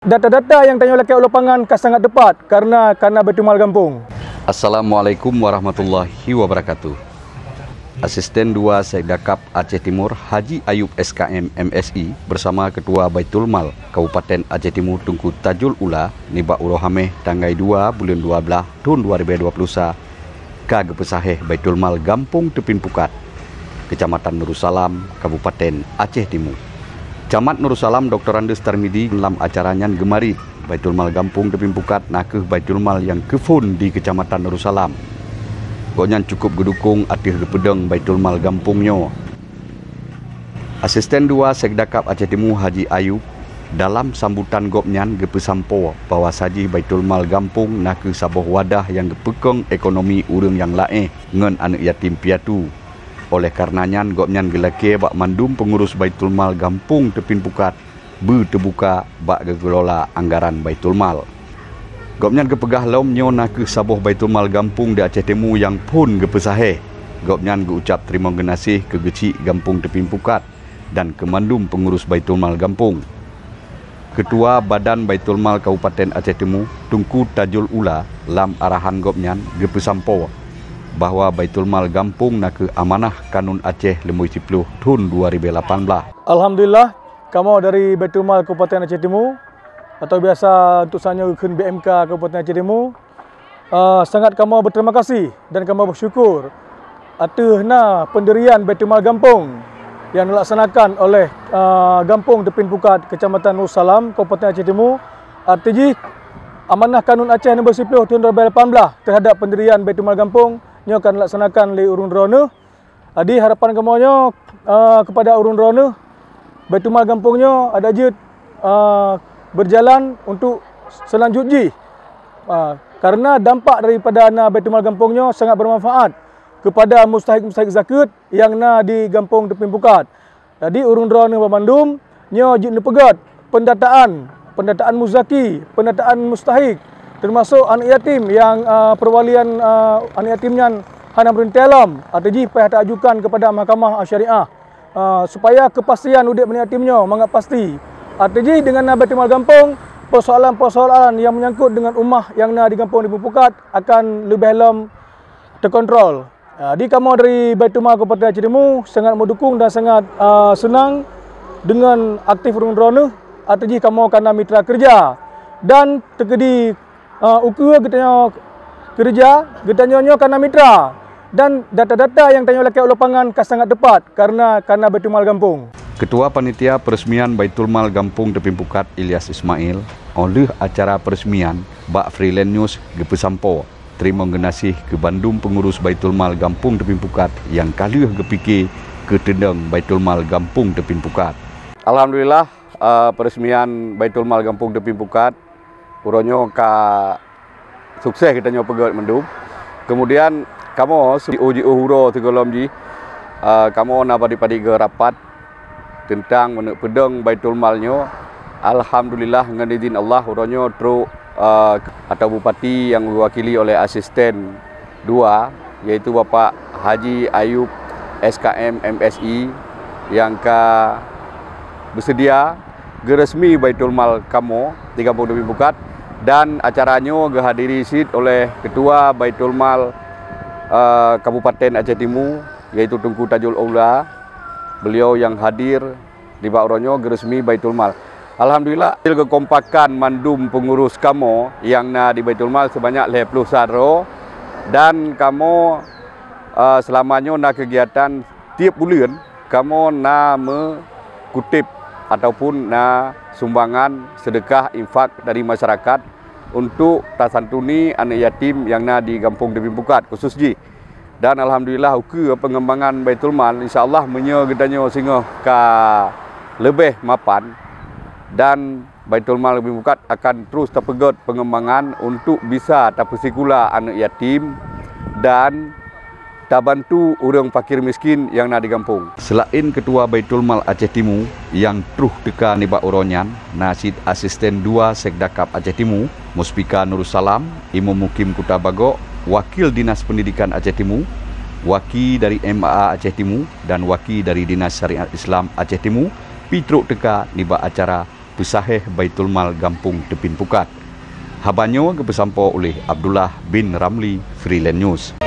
data-data yang tanya oleh lapangan sangat tepat karena Baitul Mal Kampung. Assalamualaikum warahmatullahi wabarakatuh. Asisten 2 Sekdakap Aceh Timur Haji Ayub SKM MSI bersama Ketua Baitul Mal Kabupaten Aceh Timur Tunku Tajul Ula nibak urohameh tanggai 2 bulan 12 tahun 2020 ka gepesaheh Baitul Mal Gampung Tepin Pukat, Kecamatan Nursalam, Kabupaten Aceh Timur. Camat Nursalam Dr. Andes Tarmidi dalam acaranya gemari Baitul Mal Gampung Tepin Pukat nakeh Baitul Mal yang kefun di Kecamatan Nursalam. Gonyan cukup gedukung atih gepedeng Baitul Mal Gampungnya. Asisten 2 Sekdakap Aceh Timur Haji Ayub dalam sambutan gopnyan gepesampo bahwa saji Baitul Mal Gampung nakeh sabuh wadah yang gepekeng ekonomi urang yang lain ngen anak yatim piatu. Oleh karenanya gopnyan gelake bak mandum pengurus Baitul Mal Gampung Tepin Pukat terbuka bak gegelola anggaran Baitul Mal. Gopnyan gepegah lomnyo nakeh sabuh Baitul Mal Gampung di Aceh Timur yang pun gepesaheh. Gopnyan geucap terima kasih ke Gecik Gampung Tepin Pukat dan kemandum pengurus Baitul Mal Gampung. Ketua Badan Baitul Mal Kabupaten Aceh Timur Tunku Tajul Ula lam arahan gopnyan gepesampo bahwa Baitul Mal Gampung nakeh amanah Kanun Aceh Lemui 10 tahun 2018. Alhamdulillah, kamu dari Baitul Mal Kabupaten Aceh Timur atau biasa untuk sanya ukun BMK Kabupaten Aceh Timur, sangat kamu berterima kasih dan kamu bersyukur atas pendirian Baitul Mal Gampung yang dilaksanakan oleh Gampung Tepin Pukat, Kecamatan Nursalam, Kabupaten Aceh Timur. Artinya amanah Kanun Aceh nombor 10 tahun 2018 terhadap pendirian Baitul Mal Gampung nyo akan dilaksanakan oleh urun drone. Jadi harapan kamu kepada urun drone Baitul Mal Gampungnya ada je berjalan untuk selanjutnya. Karena dampak daripada Baitul Mal Gampungnya sangat bermanfaat kepada mustahik-mustahik zakat yang di Gampung Tepin Pukat. Jadi urun drone Bandung nyo je pegat pendataan muzaki, pendataan mustahik, termasuk anak yatim yang perwalian anak yatimnya hana berintelam atau ji payah ajukan kepada Mahkamah Syariah supaya kepastian udik anak yatimnya mangat pasti. Artinya dengan Baitul Mal Gampung, persoalan-persoalan yang menyangkut dengan ummah yang di Gampung Tepin Pukat akan lebih dalam terkontrol. Jadi kamu dari Baitul Mal Kabupaten Aceh Timur sangat mendukung dan sangat senang dengan aktif urun drone. Artinya kamu akan mitra kerja dan terkedi ukur getanya kerja, getanya akan mitra dan data-data yang tanya oleh lapangan sangat tepat karena Baitul Mal Gampung. Ketua Panitia Peresmian Baitul Mal Gampung Tepin Pukat Ilyas Ismail oleh acara peresmian bak Freelance News gepesampo terima kasih ke Bandung pengurus Baitul Mal Gampung Tepin Pukat yang kalih gepikir ke tendang Baitul Mal Gampung Tepin Pukat. Alhamdulillah peresmian Baitul Mal Gampung Tepin Pukat uronyo ka sukses kita nyoba pegat mendung. Kemudian kamu uji uhuro tegolom ji kamu padi ke rapat tentang menuk pedang Baitul Malnya. Alhamdulillah dengan izin Allah uronyo truk atau bupati yang diwakili oleh asisten 2 yaitu Bapak Haji Ayub SKM MSI yang bersedia geresmi Baitul Mal kamu di Gampung Tepin Pukat dan acaranya dihadiri oleh Ketua Baitul Mal Kabupaten Aceh Timur yaitu Tunku Tajul Ula. Beliau yang hadir di Bakronyo geresmi Baitul Mal. Alhamdulillah kekompakan mandum pengurus kamu yang di Baitul Mal sebanyak 51 dan kamu selamanya kegiatan tiap bulan kamu mengutip ataupun sumbangan sedekah infak dari masyarakat untuk tasantuni anak yatim yang di Gampung Tepin Pukat khususnya. Dan alhamdulillah pengembangan Baitul Mal insyaallah gedanya sehingga ke lebih mapan dan Baitul Mal Tepin Pukat akan terus terpegot pengembangan untuk bisa terpesikula anak yatim dan bantu orang fakir miskin yang di kampung. Selain Ketua Baitul Mal Aceh Timur yang truh teka nibak uronyan, nasid asisten 2 Sekdakap Aceh Timur, Muspika Nursalam, Imam Mukim Kuta Bagok, Wakil Dinas Pendidikan Aceh Timur, Wakil dari MAA Aceh Timur dan Wakil dari Dinas Syariat Islam Aceh Timur, pitruk teka nibak acara pesahih Baitul Mal Gampung Tepin Pukat. Habanyo besampo oleh Abdullah bin Ramli, Freelance News.